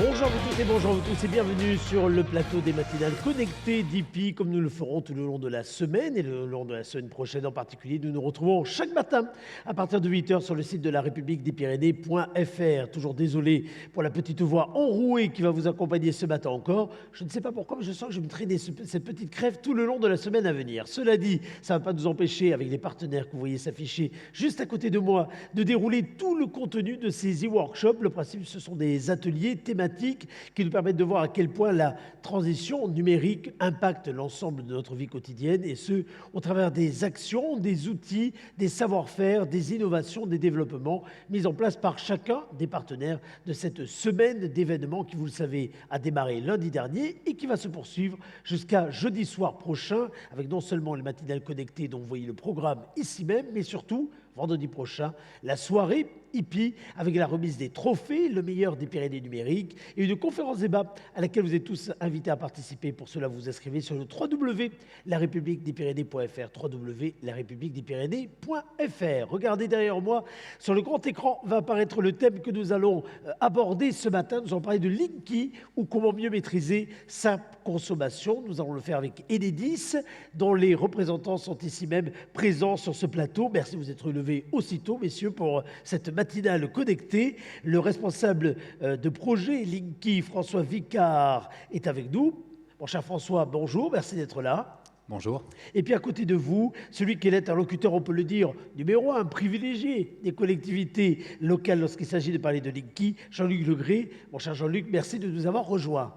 Bonjour à vous toutes et bonjour à vous tous et bienvenue sur le plateau des matinales connectées d'IPI. Comme nous le ferons tout le long de la semaine et le long de la semaine prochaine en particulier, nous nous retrouvons chaque matin à partir de 8h sur le site de la République des Pyrénées.fr. Toujours désolé pour la petite voix enrouée qui va vous accompagner ce matin encore. Je ne sais pas pourquoi, mais je sens que je vais me traîner cette petite crève tout le long de la semaine à venir. Cela dit, ça ne va pas nous empêcher, avec les partenaires que vous voyez s'afficher juste à côté de moi, de dérouler tout le contenu de ces e-workshops. Le principe, ce sont des ateliers thématiques qui nous permettent de voir à quel point la transition numérique impacte l'ensemble de notre vie quotidienne, et ce, au travers des actions, des outils, des savoir-faire, des innovations, des développements mis en place par chacun des partenaires de cette semaine d'événements qui, vous le savez, a démarré lundi dernier et qui va se poursuivre jusqu'à jeudi soir prochain, avec non seulement les matinales connectées dont vous voyez le programme ici même, mais surtout, vendredi prochain, la soirée IPI avec la remise des trophées, le meilleur des Pyrénées numériques, et une conférence débat à laquelle vous êtes tous invités à participer. Pour cela, vous vous inscrivez sur le www.larepubliquedespyrénées.fr, www.larepubliquedespyrénées.fr. Regardez derrière moi, sur le grand écran va apparaître le thème que nous allons aborder ce matin. Nous allons parler de Linky, ou comment mieux maîtriser sa consommation. Nous allons le faire avec Enedis, dont les représentants sont ici même présents sur ce plateau. Merci de vous être levés aussitôt, messieurs, pour cette matinale connectée. Le responsable de projet Linky, François Vicard, est avec nous. Mon cher François, bonjour, merci d'être là. Bonjour. Et puis à côté de vous, celui qui est l'interlocuteur, on peut le dire, numéro 1, privilégié des collectivités locales lorsqu'il s'agit de parler de Linky, Jean-Luc Legré. Mon cher Jean-Luc, merci de nous avoir rejoints.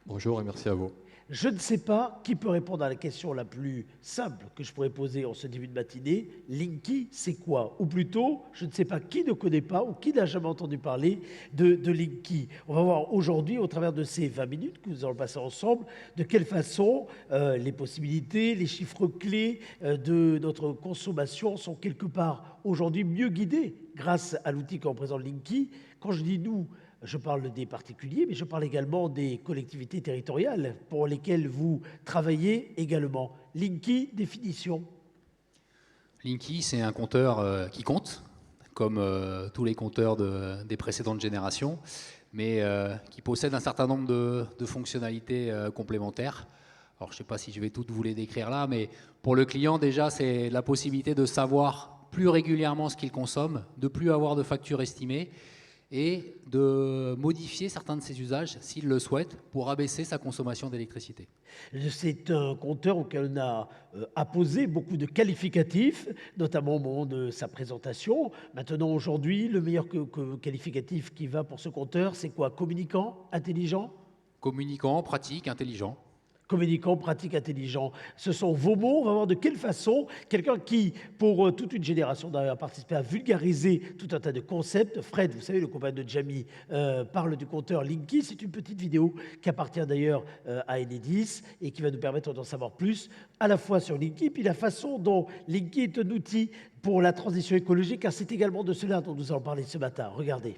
Bonjour et merci à vous. Je ne sais pas qui peut répondre à la question la plus simple que je pourrais poser en ce début de matinée. Linky, c'est quoi? Ou plutôt, je ne sais pas qui ne connaît pas ou qui n'a jamais entendu parler de Linky. On va voir aujourd'hui, au travers de ces 20 minutes que nous allons passer ensemble, de quelle façon les possibilités, les chiffres clés de notre consommation sont quelque part aujourd'hui mieux guidés grâce à l'outil qu'on présente Linky. Quand je dis nous, je parle des particuliers, mais je parle également des collectivités territoriales pour lesquelles vous travaillez également. Linky, définition. Linky, c'est un compteur qui compte, comme tous les compteurs des précédentes générations, mais qui possède un certain nombre de fonctionnalités complémentaires. Alors, je ne sais pas si je vais toutes vous les décrire là, mais pour le client, déjà, c'est la possibilité de savoir plus régulièrement ce qu'il consomme, de plus avoir de factures estimées, et de modifier certains de ses usages, s'il le souhaite, pour abaisser sa consommation d'électricité. C'est un compteur auquel on a apposé beaucoup de qualificatifs, notamment au moment de sa présentation. Maintenant, aujourd'hui, le meilleur qualificatif qui va pour ce compteur, c'est quoi? Communicant, intelligent? Communicant, pratique, intelligent. Communicant, pratique, intelligent. Ce sont vos mots. On va voir de quelle façon quelqu'un qui, pour toute une génération d'ailleurs, a participé à vulgariser tout un tas de concepts. Fred, vous savez, le compagnon de Jamie, parle du compteur Linky. C'est une petite vidéo qui appartient d'ailleurs à Enedis et qui va nous permettre d'en savoir plus à la fois sur Linky, puis la façon dont Linky est un outil pour la transition écologique, car c'est également de cela dont nous allons parler ce matin. Regardez.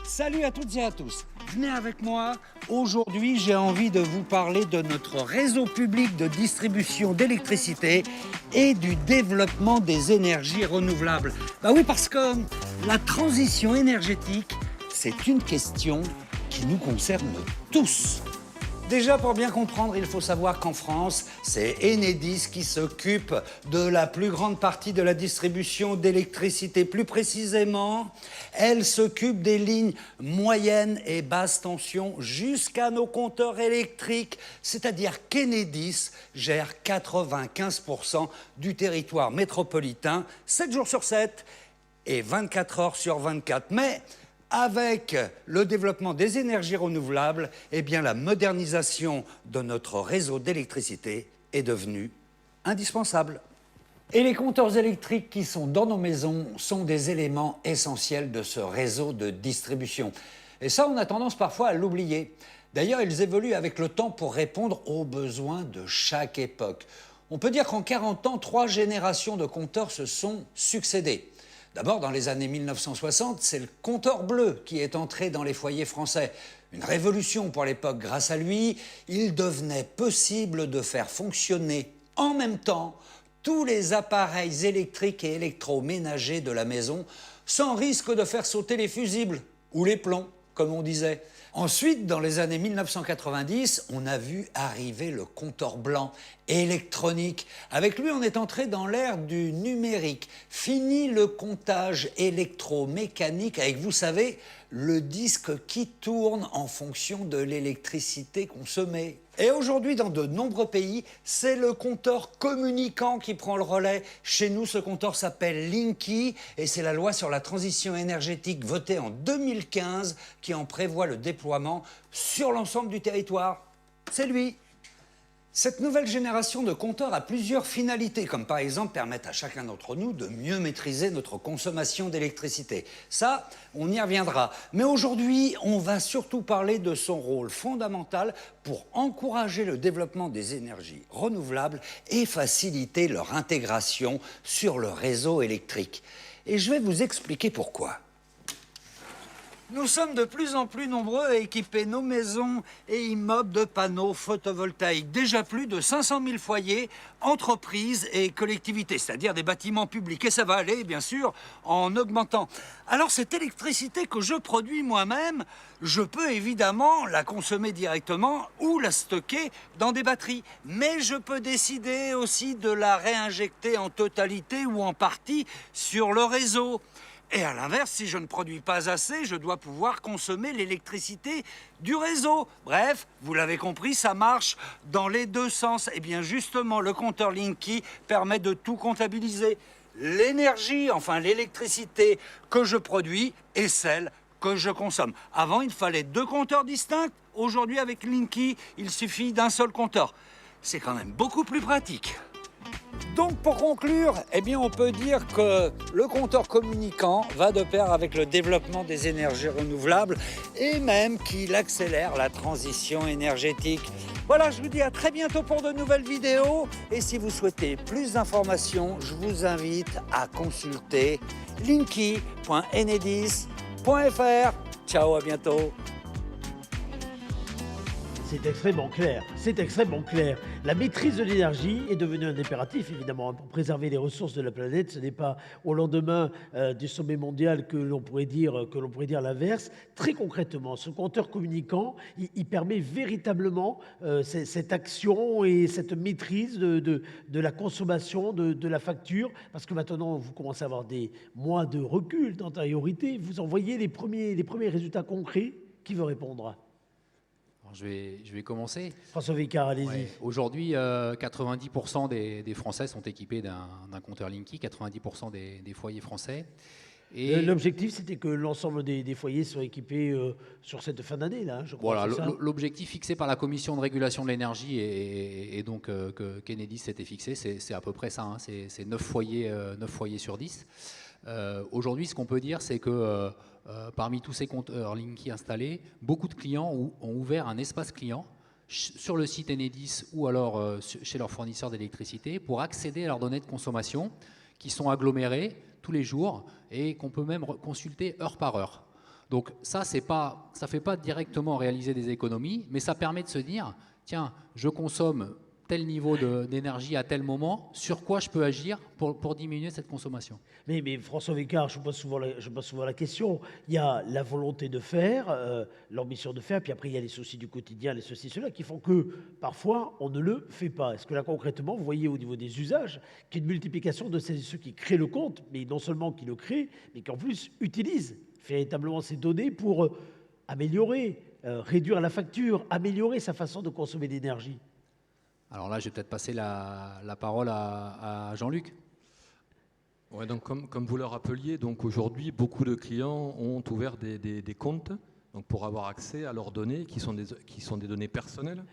Salut à toutes et à tous. Venez avec moi. Aujourd'hui, j'ai envie de vous parler de notre réseau public de distribution d'électricité et du développement des énergies renouvelables. Bah oui, parce que la transition énergétique, c'est une question qui nous concerne tous. Déjà, pour bien comprendre, il faut savoir qu'en France, c'est Enedis qui s'occupe de la plus grande partie de la distribution d'électricité. Plus précisément, elle s'occupe des lignes moyennes et basse tension jusqu'à nos compteurs électriques. C'est-à-dire qu'Enedis gère 95% du territoire métropolitain, 7 jours sur 7 et 24 heures sur 24. Mais Avec le développement des énergies renouvelables, eh bien, la modernisation de notre réseau d'électricité est devenue indispensable. Et les compteurs électriques qui sont dans nos maisons sont des éléments essentiels de ce réseau de distribution. Et ça, on a tendance parfois à l'oublier. D'ailleurs, ils évoluent avec le temps pour répondre aux besoins de chaque époque. On peut dire qu'en 40 ans, 3 générations de compteurs se sont succédées. D'abord, dans les années 1960, c'est le compteur bleu qui est entré dans les foyers français. Une révolution pour l'époque. Grâce à lui, il devenait possible de faire fonctionner en même temps tous les appareils électriques et électroménagers de la maison sans risque de faire sauter les fusibles ou les plombs, comme on disait. Ensuite, dans les années 1990, on a vu arriver le compteur blanc électronique. Avec lui, on est entré dans l'ère du numérique. Fini le comptage électromécanique avec, vous savez, le disque qui tourne en fonction de l'électricité consommée. Et aujourd'hui, dans de nombreux pays, c'est le compteur communicant qui prend le relais. Chez nous, ce compteur s'appelle Linky et c'est la loi sur la transition énergétique votée en 2015 qui en prévoit le déploiement sur l'ensemble du territoire. C'est lui. Cette nouvelle génération de compteurs a plusieurs finalités, comme par exemple permettre à chacun d'entre nous de mieux maîtriser notre consommation d'électricité. Ça, on y reviendra. Mais aujourd'hui, on va surtout parler de son rôle fondamental pour encourager le développement des énergies renouvelables et faciliter leur intégration sur le réseau électrique. Et je vais vous expliquer pourquoi. Nous sommes de plus en plus nombreux à équiper nos maisons et immeubles de panneaux photovoltaïques. Déjà plus de 500 000 foyers, entreprises et collectivités, c'est-à-dire des bâtiments publics. Et ça va aller, bien sûr, en augmentant. Alors cette électricité que je produis moi-même, je peux évidemment la consommer directement ou la stocker dans des batteries. Mais je peux décider aussi de la réinjecter en totalité ou en partie sur le réseau. Et à l'inverse, si je ne produis pas assez, je dois pouvoir consommer l'électricité du réseau. Bref, vous l'avez compris, ça marche dans les deux sens. Et bien justement, le compteur Linky permet de tout comptabiliser. L'énergie, enfin l'électricité que je produis et celle que je consomme. Avant, il fallait 2 compteurs distincts. Aujourd'hui, avec Linky, il suffit d'un seul compteur. C'est quand même beaucoup plus pratique. Donc pour conclure, eh bien on peut dire que le compteur communicant va de pair avec le développement des énergies renouvelables et même qu'il accélère la transition énergétique. Voilà, je vous dis à très bientôt pour de nouvelles vidéos et si vous souhaitez plus d'informations, je vous invite à consulter linky.enedis.fr. Ciao, à bientôt. C'est extrêmement clair, c'est extrêmement clair. La maîtrise de l'énergie est devenue un impératif, évidemment, pour préserver les ressources de la planète. Ce n'est pas au lendemain du sommet mondial que l'on pourrait dire l'inverse. Très concrètement, ce compteur communicant, il permet véritablement cette action et cette maîtrise de la consommation, de la facture, parce que maintenant, vous commencez à avoir des mois de recul d'antériorité. Vous en voyez les premiers résultats concrets. Qui veut répondre ? Alors, je vais commencer. François Vicard, allez-y. Ouais. Aujourd'hui, 90% des Français sont équipés d'un compteur Linky, 90% des foyers français. Et l'objectif, c'était que l'ensemble des foyers soient équipés sur cette fin d'année, là, je crois. Voilà, l'objectif fixé par la Commission de régulation de l'énergie et donc que Kennedy s'était fixé, c'est à peu près ça. Hein, c'est 9 foyers sur 10. Aujourd'hui, ce qu'on peut dire, c'est que parmi tous ces compteurs Linky installés, beaucoup de clients ont ouvert un espace client sur le site Enedis ou alors chez leurs fournisseurs d'électricité pour accéder à leurs données de consommation qui sont agglomérées tous les jours et qu'on peut même consulter heure par heure. Donc ça fait pas directement réaliser des économies, mais ça permet de se dire, tiens, je consomme tel niveau d'énergie à tel moment, sur quoi je peux agir pour diminuer cette consommation. Mais François Vicard, je pose souvent la question. Il y a la volonté de faire, l'ambition de faire, puis après il y a les soucis du quotidien, les ceci, cela, qui font que parfois on ne le fait pas. Est-ce que là concrètement, vous voyez au niveau des usages qu'il y a une multiplication de ceux qui créent le compte, mais non seulement qui le créent, mais qui en plus utilisent véritablement ces données pour améliorer, réduire la facture, améliorer sa façon de consommer d'énergie? Alors là, je vais peut-être passer la parole à Jean-Luc. Ouais, donc comme vous le rappeliez, donc aujourd'hui, beaucoup de clients ont ouvert des comptes donc pour avoir accès à leurs données qui sont des données personnelles,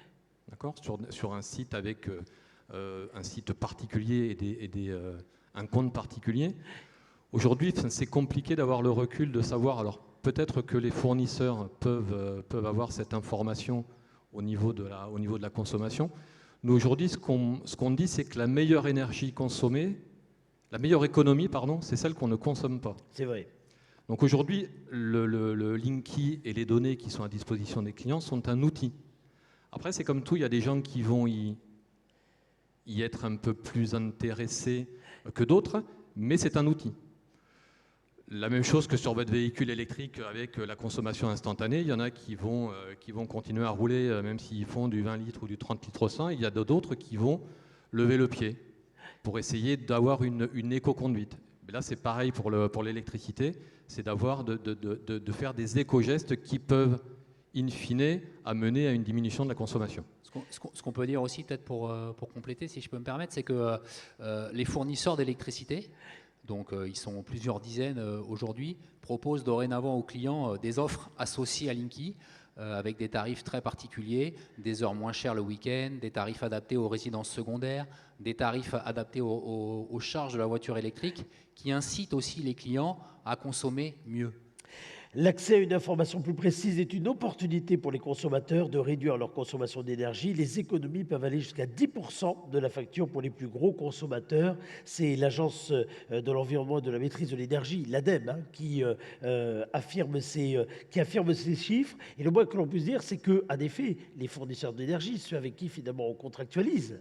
d'accord, sur un site avec un site particulier et un compte particulier. Aujourd'hui, c'est compliqué d'avoir le recul de savoir. Alors peut-être que les fournisseurs peuvent avoir cette information au niveau de la consommation. Nous aujourd'hui, ce qu'on dit, c'est que la meilleure énergie consommée, la meilleure économie, pardon, c'est celle qu'on ne consomme pas. C'est vrai. Donc aujourd'hui, le Linky et les données qui sont à disposition des clients sont un outil. Après, c'est comme tout, il y a des gens qui vont y être un peu plus intéressés que d'autres, mais c'est un outil. La même chose que sur votre véhicule électrique avec la consommation instantanée, il y en a qui vont continuer à rouler même s'ils font du 20 litres ou du 30 litres au 100, il y a d'autres qui vont lever le pied pour essayer d'avoir une éco-conduite. Mais là, c'est pareil pour l'électricité, c'est de faire des éco-gestes qui peuvent, in fine, amener à une diminution de la consommation. Ce qu'on peut dire aussi, peut-être pour compléter, si je peux me permettre, c'est que les fournisseurs d'électricité, donc ils sont plusieurs dizaines aujourd'hui, proposent dorénavant aux clients des offres associées à Linky, avec des tarifs très particuliers, des heures moins chères le week-end, des tarifs adaptés aux résidences secondaires, des tarifs adaptés aux charges de la voiture électrique, qui incitent aussi les clients à consommer mieux. L'accès à une information plus précise est une opportunité pour les consommateurs de réduire leur consommation d'énergie. Les économies peuvent aller jusqu'à 10% de la facture pour les plus gros consommateurs. C'est l'Agence de l'environnement et de la maîtrise de l'énergie, l'ADEME, qui affirme ces chiffres. Et le moins que l'on puisse dire, c'est qu'en effet, les fournisseurs d'énergie, ceux avec qui finalement on contractualise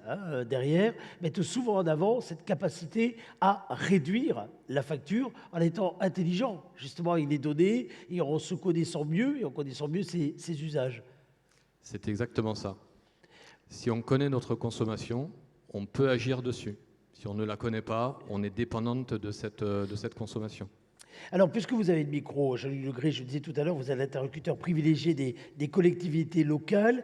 derrière, mettent souvent en avant cette capacité à réduire la facture en étant intelligent. Justement, il est donné et en se connaissant mieux et en connaissant mieux ses usages. C'est exactement ça. Si on connaît notre consommation, on peut agir dessus. Si on ne la connaît pas, on est dépendante de cette consommation. Alors, puisque vous avez le micro, Jean-Luc Legré, je le disais tout à l'heure, vous êtes l'interlocuteur privilégié des collectivités locales.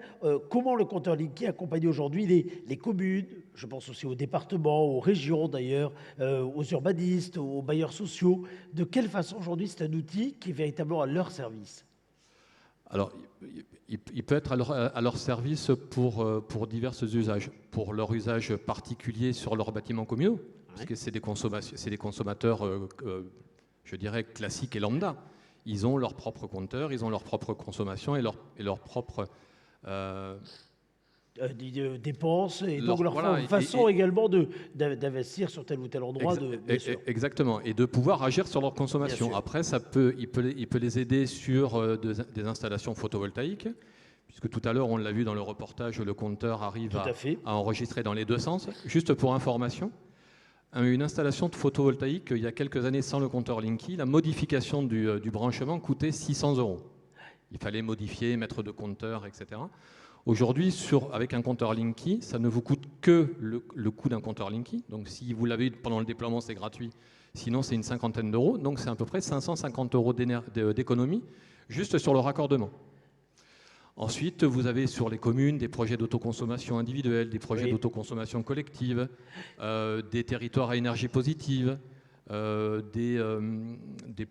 Comment le compteur Linky accompagne aujourd'hui les communes, je pense aussi aux départements, aux régions d'ailleurs, aux urbanistes, aux bailleurs sociaux? De quelle façon aujourd'hui c'est un outil qui est véritablement à leur service? Alors, il peut être à leur service pour divers usages. Pour leur usage particulier sur leurs bâtiments communaux, puisque c'est des consommateurs je dirais, classiques et lambda. Ils ont leur propre compteur, ils ont leur propre consommation et leur propre... dépenses et donc leur façon également d'investir sur tel ou tel endroit. Exactement, et de pouvoir agir sur leur consommation. Après, il peut les aider sur des installations photovoltaïques, puisque tout à l'heure, on l'a vu dans le reportage, le compteur arrive à enregistrer dans les deux sens. Juste pour information, une installation de photovoltaïque, il y a quelques années sans le compteur Linky, la modification du branchement coûtait 600 €. Il fallait modifier, mettre de compteur, etc. Aujourd'hui, avec un compteur Linky, ça ne vous coûte que le coût d'un compteur Linky. Donc si vous l'avez pendant le déploiement, c'est gratuit. Sinon, c'est une cinquantaine d'euros. Donc c'est à peu près 550 € d'économie juste sur le raccordement. Ensuite, vous avez sur les communes des projets d'autoconsommation individuelle, des projets d'autoconsommation collective, des territoires à énergie positive, des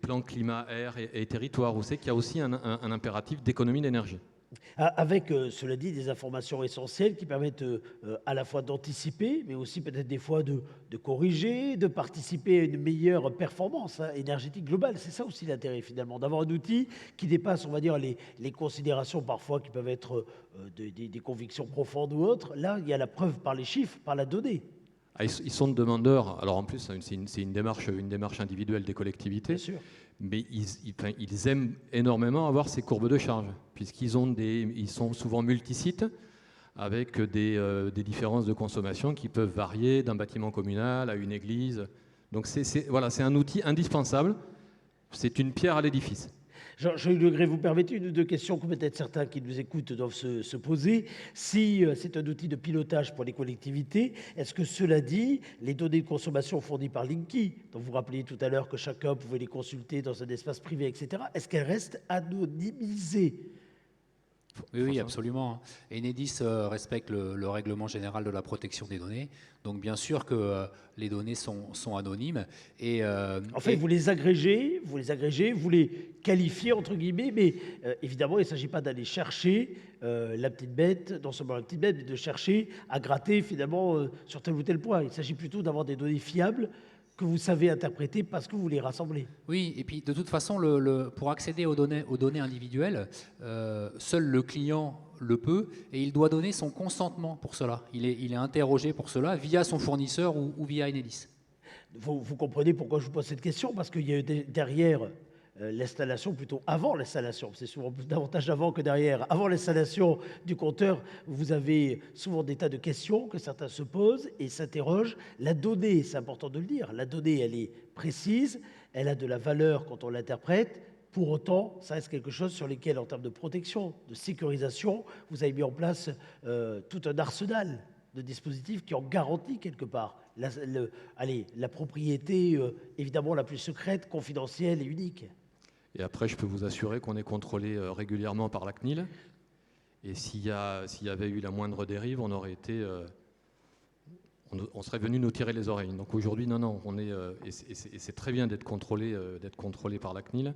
plans climat, air et territoire. Vous savez qu'il y a aussi un impératif d'économie d'énergie. Avec, cela dit, des informations essentielles qui permettent à la fois d'anticiper, mais aussi peut-être des fois de corriger, de participer à une meilleure performance énergétique globale. C'est ça aussi l'intérêt finalement, d'avoir un outil qui dépasse, on va dire, les considérations parfois qui peuvent être des convictions profondes ou autres. Là, il y a la preuve par les chiffres, par la donnée. Ils sont demandeurs, alors en plus c'est une démarche individuelle des collectivités, bien sûr. Mais ils aiment énormément avoir ces courbes de charge, puisqu'ils sont souvent multisites, avec des différences de consommation qui peuvent varier d'un bâtiment communal à une église. Donc c'est un outil indispensable, c'est une pierre à l'édifice. Jean-Luc Legré, vous permettez une ou deux questions que peut-être certains qui nous écoutent doivent se poser. Si c'est un outil de pilotage pour les collectivités, est-ce que cela dit, les données de consommation fournies par Linky, dont vous rappeliez tout à l'heure que chacun pouvait les consulter dans un espace privé, etc., est-ce qu'elles restent anonymisées? Oui, absolument. Enedis respecte le règlement général de la protection des données. Donc, bien sûr que les données sont anonymes. En fait, vous les agrégez, vous les qualifiez, entre guillemets, mais évidemment, il ne s'agit pas d'aller chercher la petite bête, non seulement la petite bête, mais de chercher à gratter, finalement, sur tel ou tel point. Il s'agit plutôt d'avoir des données fiables que vous savez interpréter parce que vous les rassemblez. Oui, et puis de toute façon, pour accéder aux données individuelles, seul le client le peut et il doit donner son consentement pour cela. Il est interrogé pour cela via son fournisseur ou via Enedis. Vous comprenez pourquoi je vous pose cette question, parce qu'il y a eu derrière l'installation, plutôt avant l'installation, c'est souvent davantage avant que derrière. Avant l'installation du compteur, vous avez souvent des tas de questions que certains se posent et s'interrogent. La donnée, c'est important de le dire, la donnée, elle est précise, elle a de la valeur quand on l'interprète. Pour autant, ça reste quelque chose sur lequel, en termes de protection, de sécurisation, vous avez mis en place tout un arsenal de dispositifs qui en garantit quelque part la propriété, évidemment, la plus secrète, confidentielle et unique. Et après, je peux vous assurer qu'on est contrôlé régulièrement par la CNIL. Et s'il y avait eu la moindre dérive, on aurait été, on serait venu nous tirer les oreilles. Donc aujourd'hui, non, on est, et c'est très bien d'être contrôlé par la CNIL.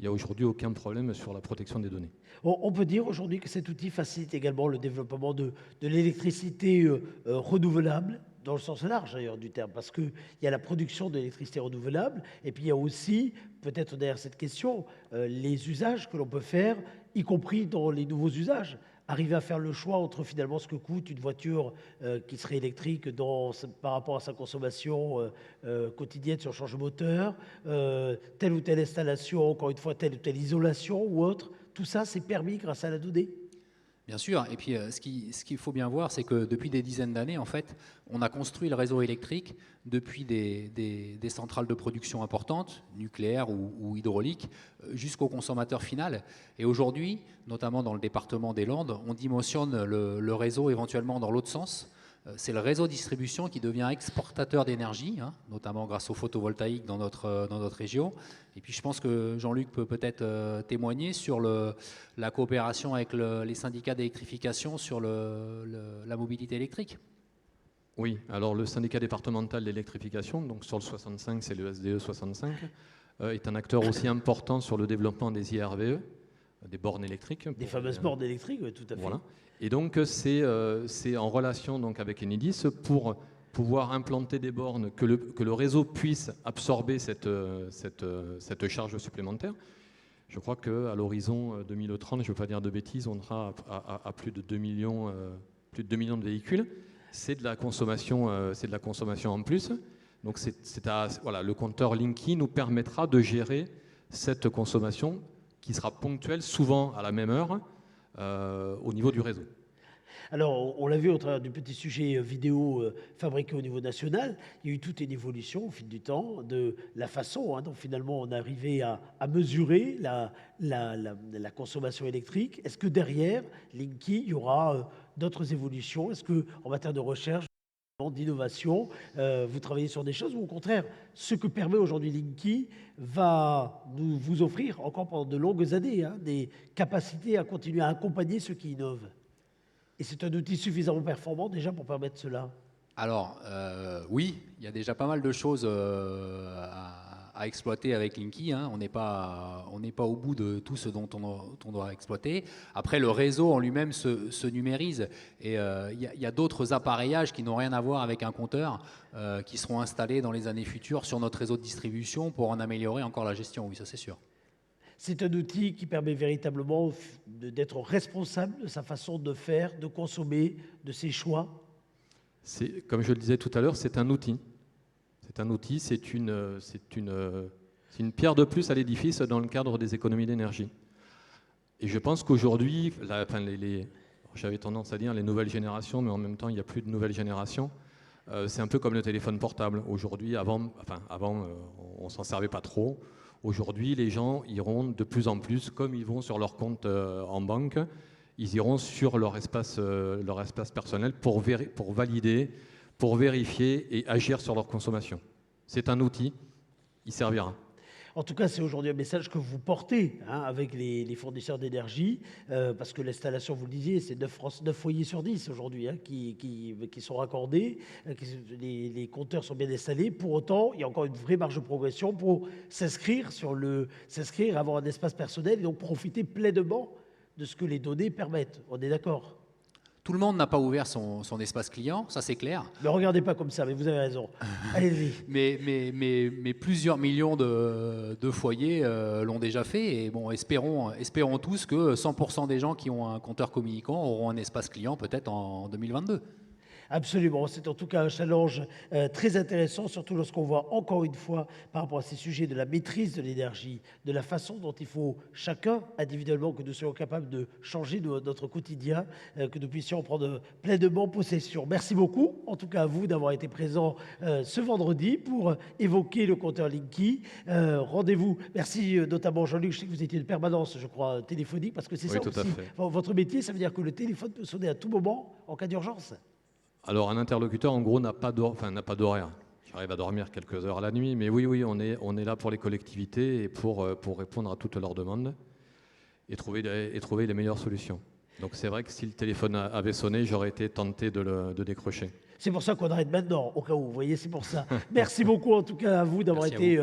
Il n'y a aujourd'hui aucun problème sur la protection des données. On peut dire aujourd'hui que cet outil facilite également le développement de l'électricité renouvelable, dans le sens large d'ailleurs du terme, parce qu'il y a la production d'électricité renouvelable, et puis il y a aussi, peut-être derrière cette question, les usages que l'on peut faire, y compris dans les nouveaux usages. Arriver à faire le choix entre finalement ce que coûte une voiture qui serait électrique par rapport à sa consommation quotidienne sur le change de moteur, telle ou telle installation, encore une fois, telle ou telle isolation ou autre, tout ça c'est permis grâce à la donnée. Bien sûr, et puis ce qu'il faut bien voir, c'est que depuis des dizaines d'années, en fait, on a construit le réseau électrique depuis des centrales de production importantes, nucléaires ou hydrauliques, jusqu'au consommateur final. Et aujourd'hui, notamment dans le département des Landes, on dimensionne le réseau éventuellement dans l'autre sens. C'est le réseau distribution qui devient exportateur d'énergie, notamment grâce au photovoltaïque dans notre région. Et puis je pense que Jean-Luc peut peut-être témoigner sur la coopération avec les syndicats d'électrification sur la mobilité électrique. Oui, alors le syndicat départemental d'électrification, donc sur le 65, c'est le SDE 65, est un acteur aussi important sur le développement des IRVE, des bornes électriques. Des fameuses bornes électriques, oui, tout à fait. Voilà. Et donc c'est en relation donc avec Enedis pour pouvoir implanter des bornes, que le réseau puisse absorber cette charge supplémentaire. Je crois qu'à l'horizon 2030, je ne veux pas dire de bêtises, on sera à plus de 2 millions de véhicules. C'est de la consommation en plus. Donc voilà, le compteur Linky nous permettra de gérer cette consommation qui sera ponctuelle, souvent à la même heure, au niveau du réseau. Alors, on l'a vu au travers du petit sujet vidéo fabriqué au niveau national, il y a eu toute une évolution au fil du temps de la façon dont finalement on est arrivé à mesurer la consommation électrique. Est-ce que derrière Linky, il y aura d'autres évolutions? Est-ce qu'en matière de recherche, d'innovation, vous travaillez sur des choses ou au contraire, ce que permet aujourd'hui Linky va vous offrir encore pendant de longues années des capacités à continuer à accompagner ceux qui innovent? Et c'est un outil suffisamment performant déjà pour permettre cela? Alors, oui, il y a déjà pas mal de choses à exploiter avec Linky. On n'est pas au bout de tout ce dont on doit exploiter. Après, le réseau en lui-même se numérise. Et il y a d'autres appareillages qui n'ont rien à voir avec un compteur qui seront installés dans les années futures sur notre réseau de distribution pour en améliorer encore la gestion. Oui, ça c'est sûr. C'est un outil qui permet véritablement d'être responsable de sa façon de faire, de consommer, de ses choix. Comme je le disais tout à l'heure, c'est un outil. C'est un outil, c'est une pierre de plus à l'édifice dans le cadre des économies d'énergie. Et je pense qu'aujourd'hui, j'avais tendance à dire les nouvelles générations, mais en même temps, il n'y a plus de nouvelles générations. C'est un peu comme le téléphone portable. Aujourd'hui, avant on ne s'en servait pas trop. Aujourd'hui, les gens iront de plus en plus, comme ils vont sur leur compte en banque, ils iront sur leur espace personnel pour valider, pour vérifier et agir sur leur consommation. C'est un outil, il servira. En tout cas, c'est aujourd'hui un message que vous portez avec les fournisseurs d'énergie, parce que l'installation, vous le disiez, c'est 9 foyers sur 10 aujourd'hui qui sont raccordés, les compteurs sont bien installés. Pour autant, il y a encore une vraie marge de progression pour s'inscrire, avoir un espace personnel et donc profiter pleinement de ce que les données permettent. On est d'accord ? Tout le monde n'a pas ouvert son espace client, ça c'est clair. Ne regardez pas comme ça, mais vous avez raison. Allez-y. Mais plusieurs millions de foyers l'ont déjà fait. Et bon, espérons tous que 100% des gens qui ont un compteur communicant auront un espace client peut-être en 2022. Absolument, c'est en tout cas un challenge très intéressant, surtout lorsqu'on voit encore une fois par rapport à ces sujets de la maîtrise de l'énergie, de la façon dont il faut chacun individuellement que nous soyons capables de changer notre quotidien, que nous puissions en prendre pleinement possession. Merci beaucoup en tout cas à vous d'avoir été présent ce vendredi pour évoquer le compteur Linky. Rendez-vous, merci notamment Jean-Luc, je sais que vous étiez de permanence je crois téléphonique parce que c'est ça aussi, votre métier, ça veut dire que le téléphone peut sonner à tout moment en cas d'urgence. Alors un interlocuteur en gros n'a pas d'horaire. J'arrive à dormir quelques heures la nuit, mais oui, on est là pour les collectivités et pour répondre à toutes leurs demandes et trouver les meilleures solutions. Donc c'est vrai que si le téléphone avait sonné, j'aurais été tenté de décrocher. C'est pour ça qu'on arrête maintenant, au cas où, vous voyez, c'est pour ça. Merci beaucoup en tout cas à vous d'avoir été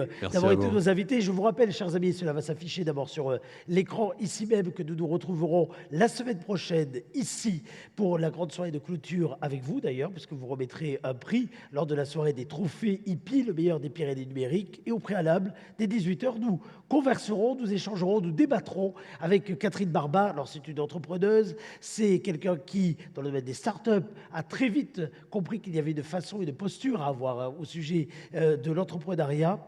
nos invités. Je vous rappelle, chers amis, cela va s'afficher d'abord sur l'écran ici même, que nous nous retrouverons la semaine prochaine ici pour la grande soirée de clôture avec vous d'ailleurs, puisque vous remettrez un prix lors de la soirée des trophées IPI, le meilleur des Pyrénées numériques. Et au préalable, dès 18h, nous converserons, nous échangerons, nous débattrons avec Catherine Barba. Alors c'est une entrepreneuse, c'est quelqu'un qui, dans le domaine des startups, a très vite compris qu'il y avait une façon et une posture à avoir au sujet de l'entrepreneuriat.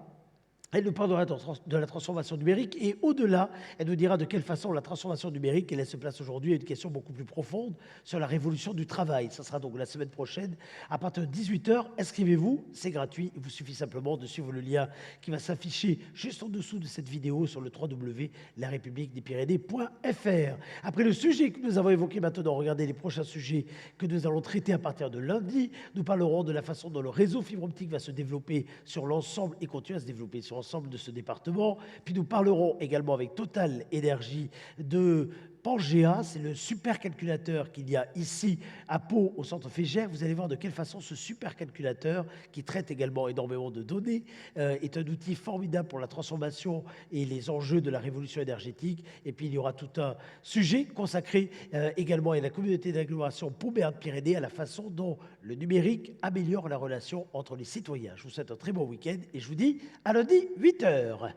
Elle nous parlera de la transformation numérique et au-delà, elle nous dira de quelle façon la transformation numérique, elle se place aujourd'hui à une question beaucoup plus profonde sur la révolution du travail. Ça sera donc la semaine prochaine à partir de 18h. Inscrivez-vous, c'est gratuit. Il vous suffit simplement de suivre le lien qui va s'afficher juste en dessous de cette vidéo sur le www.larepubliquedespyrénées.fr. Après le sujet que nous avons évoqué maintenant, regardez les prochains sujets que nous allons traiter à partir de lundi. Nous parlerons de la façon dont le réseau fibre optique va se développer sur l'ensemble et continue à se développer sur l'ensemble de ce département. Puis nous parlerons également avec Total Énergie de Pangea, c'est le supercalculateur qu'il y a ici à Pau, au centre Fégère. Vous allez voir de quelle façon ce supercalculateur, qui traite également énormément de données, est un outil formidable pour la transformation et les enjeux de la révolution énergétique. Et puis il y aura tout un sujet consacré également à la communauté d'agglomération Pau-Béarn-Pyrénées, à la façon dont le numérique améliore la relation entre les citoyens. Je vous souhaite un très bon week-end et je vous dis à lundi 8h.